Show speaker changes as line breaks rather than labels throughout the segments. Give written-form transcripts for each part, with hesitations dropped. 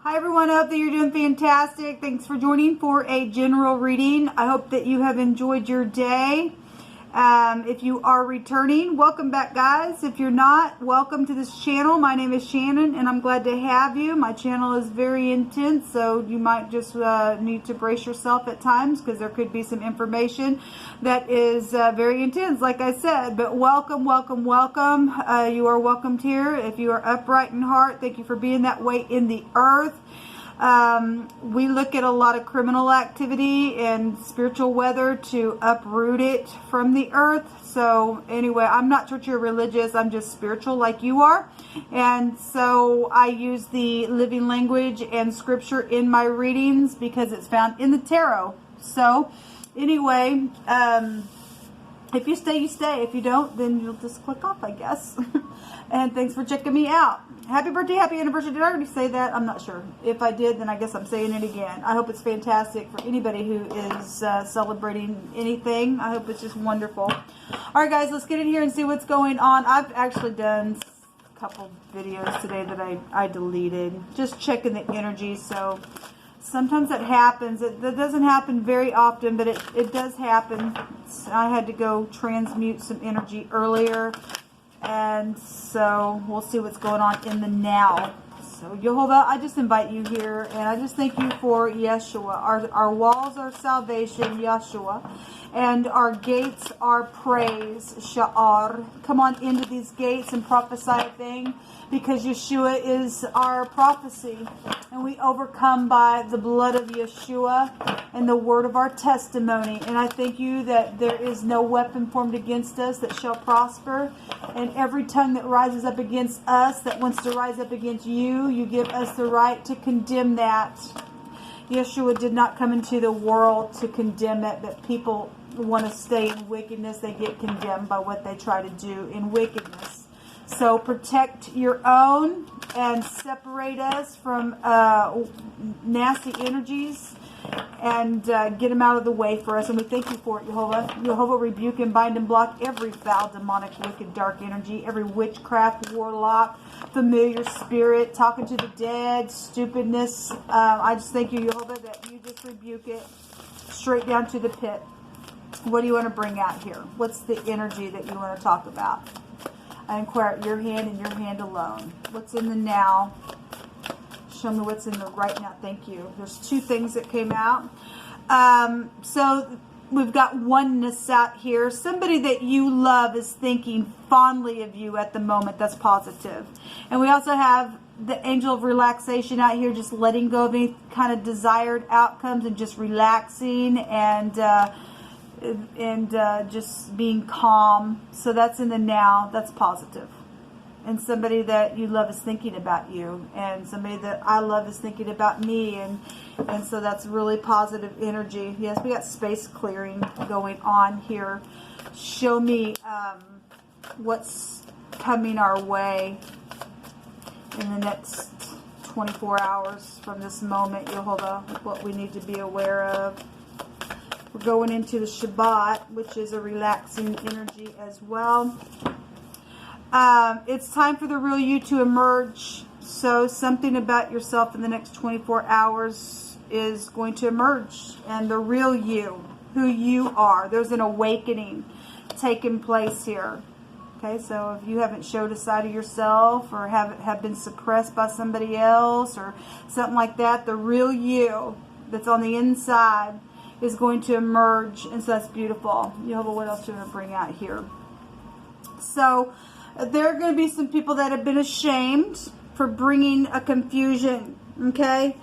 Hi everyone, I hope that you're doing fantastic. Thanks for joining for a general reading. I hope that you have enjoyed your day. If you are returning, welcome back guys. If you're not, welcome to this channel. My name is Shannon and I'm glad to have you. My channel is very intense, so you might just need to brace yourself at times because there could be some information that is very intense, like I said. But welcome, welcome, welcome. You are welcomed here. If you are upright in heart, thank you for being that way in the earth. We look at a lot of criminal activity and spiritual weather to uproot it from the earth. So anyway, I'm not church or religious. I'm just spiritual like you are. And so I use the living language and scripture in my readings because it's found in the tarot. So anyway, if you stay, you stay. If you don't, then you'll just click off, I guess. And thanks for checking me out. Happy birthday, happy anniversary. Did I already say that? I'm not sure. If I did, then I guess I'm saying it again. I hope it's fantastic for anybody who is celebrating anything. I hope it's just wonderful. All right, guys, let's get in here and see what's going on. I've actually done a couple videos today that I deleted. Just checking the energy. So sometimes that happens. That doesn't happen very often, but it does happen. I had to go transmute some energy earlier. And so we'll see what's going on in the now. So Jehovah, I just invite you here, and I just thank you for Yeshua. Our walls are salvation, Yeshua, and our gates are praise, Sha'ar. Come on into these gates and prophesy a thing, because Yeshua is our prophecy, and we overcome by the blood of Yeshua and the word of our testimony. And I thank you that there is no weapon formed against us that shall prosper, and every tongue that rises up against us, that wants to rise up against you, you give us the right to condemn that. Yeshua did not come into the world to condemn it, but people want to stay in wickedness. They get condemned by what they try to do in wickedness. So protect your own and separate us from nasty energies and get them out of the way for us. And we thank you for it, Jehovah. Jehovah, rebuke and bind and block every foul, demonic, wicked, dark energy, every witchcraft, warlock, familiar spirit, talking to the dead, stupidness. I just thank you, Jehovah, that you just rebuke it straight down to the pit. What do you want to bring out here? What's the energy that you want to talk about? I inquire at your hand and your hand alone. What's in the now? Show me what's in the right now. Thank you. There's two things that came out. So we've got oneness out here. Somebody that you love is thinking fondly of you at the moment. That's positive. And we also have the angel of relaxation out here, just letting go of any kind of desired outcomes and just relaxing and just being calm. So that's in the now. That's positive. And somebody that you love is thinking about you, and somebody that I love is thinking about me, and so that's really positive energy. Yes, we got space clearing going on here. Show me what's coming our way in the next 24 hours from this moment, Jehovah, what we need to be aware of. We're going into the Shabbat, which is a relaxing energy as well. It's time for the real you to emerge. So something about yourself in the next 24 hours is going to emerge. And the real you, who you are. There's an awakening taking place here. Okay, so if you haven't showed a side of yourself or have been suppressed by somebody else or something like that, the real you that's on the inside is going to emerge. And so that's beautiful. Jehovah, what else do you want to bring out here? So there are going to be some people that have been ashamed for bringing a confusion, okay?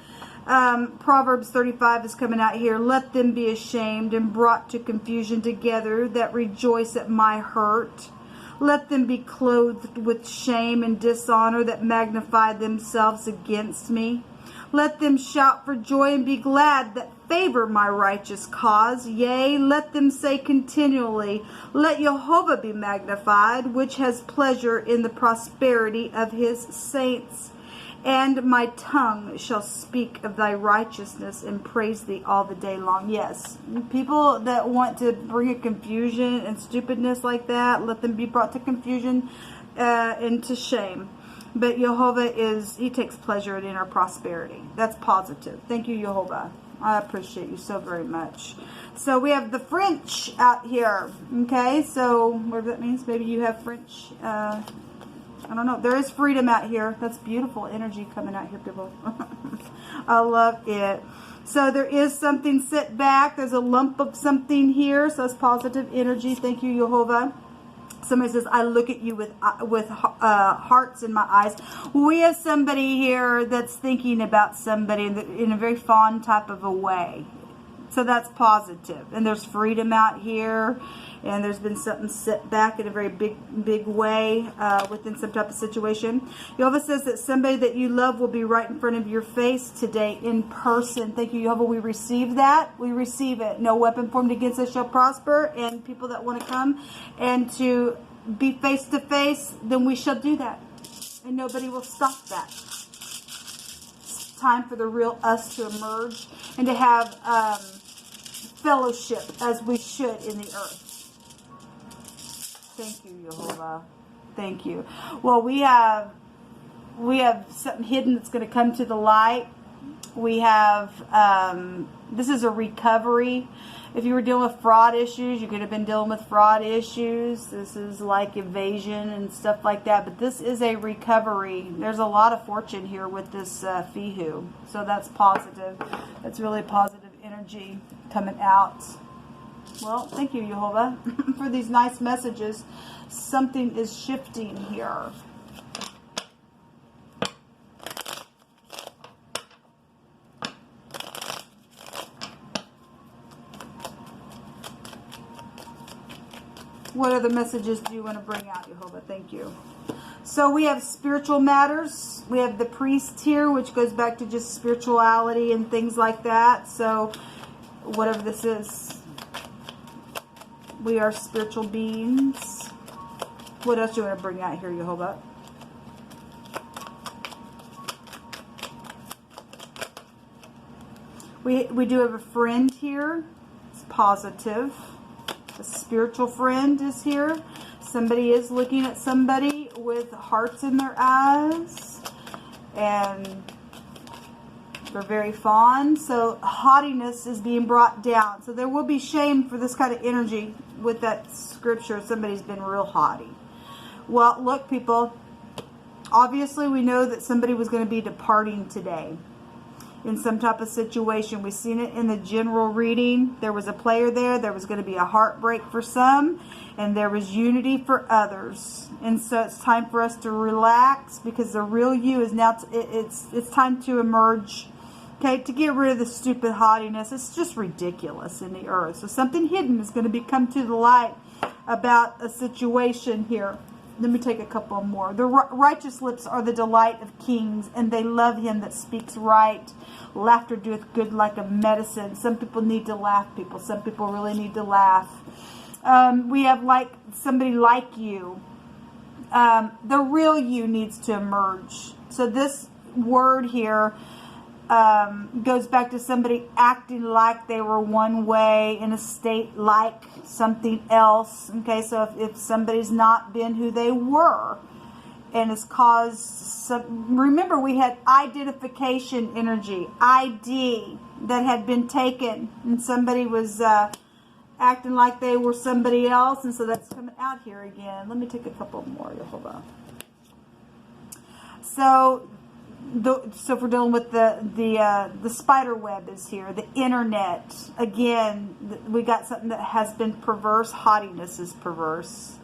Proverbs 35 is coming out here. Let them be ashamed and brought to confusion together that rejoice at my hurt. Let them be clothed with shame and dishonor that magnify themselves against me. Let them shout for joy and be glad that favor my righteous cause. Yea, let them say continually, let Jehovah be magnified, which has pleasure in the prosperity of his saints. And my tongue shall speak of thy righteousness and praise thee all the day long. Yes, people that want to bring a confusion and stupidness like that, let them be brought to confusion and to shame. But Jehovah he takes pleasure in our prosperity. That's positive. Thank you, Jehovah. I appreciate you so very much. So we have the French out here. Okay, so whatever that means. Maybe you have French. I don't know. There is freedom out here. That's beautiful energy coming out here, people. I love it. So there is something set back. There's a lump of something here. So it's positive energy. Thank you, Jehovah. Somebody says, I look at you with hearts in my eyes. We have somebody here that's thinking about somebody in a very fond type of a way. So that's positive. And there's freedom out here. And there's been something set back in a very big way within some type of situation. Jehovah says that somebody that you love will be right in front of your face today in person. Thank you, Jehovah. We receive that. We receive it. No weapon formed against us shall prosper. And people that want to come and to be face to face, then we shall do that. And nobody will stop that. It's time for the real us to emerge and to have fellowship as we should in the earth. Thank you, Jehovah. Thank you. Well, we have something hidden that's going to come to the light. We have, this is a recovery. If you were dealing with fraud issues, you could have been dealing with fraud issues. This is like evasion and stuff like that. But this is a recovery. There's a lot of fortune here with this Fihu. So that's positive. That's really positive energy coming out. Well, thank you, Jehovah, for these nice messages. Something is shifting here. What other messages do you want to bring out, Jehovah? Thank you. So we have spiritual matters. We have the priest here, which goes back to just spirituality and things like that. So whatever this is. We are spiritual beings. What else do you want to bring out here, Jehovah? We do have a friend here. It's positive. A spiritual friend is here. Somebody is looking at somebody with hearts in their eyes. And they're very fond. So haughtiness is being brought down. So there will be shame for this kind of energy with that scripture. Somebody's been real haughty. Well, look, people. Obviously, we know that somebody was going to be departing today in some type of situation. We've seen it in the general reading. There was a player there. There was going to be a heartbreak for some. And there was unity for others. And so it's time for us to relax. Because the real you is now, it's time to emerge. Okay, to get rid of the stupid haughtiness. It's just ridiculous in the earth. So something hidden is going to come to the light about a situation here. Let me take a couple more. The righteous lips are the delight of kings, and they love him that speaks right. Laughter doeth good like a medicine. Some people need to laugh, people. Some people really need to laugh. We have like somebody like you. The real you needs to emerge. So this word here goes back to somebody acting like they were one way in a state like something else. Okay, so if somebody's not been who they were and has caused some, remember we had identification energy, ID that had been taken, and somebody was acting like they were somebody else, and so that's coming out here again. Let me take a couple more. Hold on. So if we're dealing with the spider web is here, the internet. Again, we got something that has been perverse. Haughtiness is perverse.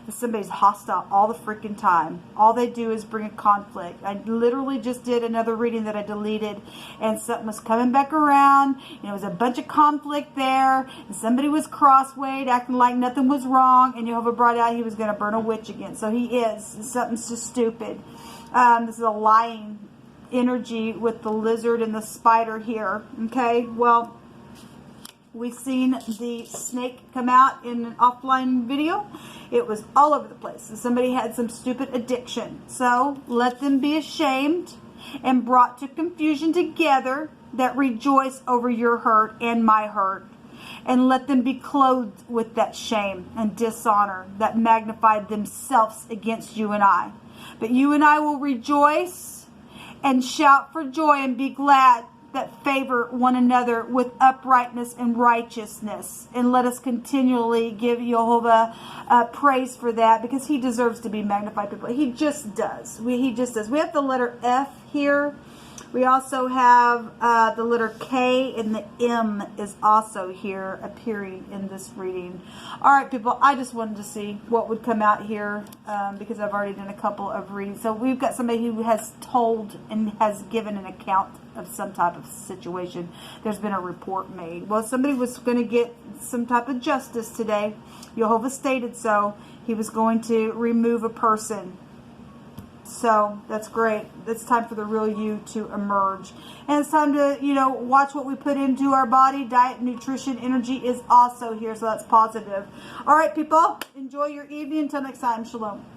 Somebody's hostile all the freaking time. All they do is bring a conflict. I literally just did another reading that I deleted, and something was coming back around, and it was a bunch of conflict there, and somebody was crosswayed, acting like nothing was wrong, and Jehovah brought out he was going to burn a witch again. So he is. Something's just stupid. This is a lying energy with the lizard and the spider here. Okay, well, we've seen the snake come out in an offline video. It was all over the place. And somebody had some stupid addiction. So let them be ashamed and brought to confusion together that rejoice over your hurt and my hurt. And let them be clothed with that shame and dishonor that magnified themselves against you and I. But you and I will rejoice and shout for joy and be glad that favor one another with uprightness and righteousness. And let us continually give Jehovah praise for that, because he deserves to be magnified, people. He just does. He just does. We have the letter F here. We also have the letter K, and the M is also here appearing in this reading. All right, people, I just wanted to see what would come out here because I've already done a couple of readings. So we've got somebody who has told and has given an account of some type of situation. There's been a report made. Well, somebody was going to get some type of justice today. Jehovah stated so. He was going to remove a person. So that's great. It's time for the real you to emerge. And it's time to, watch what we put into our body. Diet, nutrition, energy is also here. So that's positive. All right, people. Enjoy your evening. Until next time. Shalom.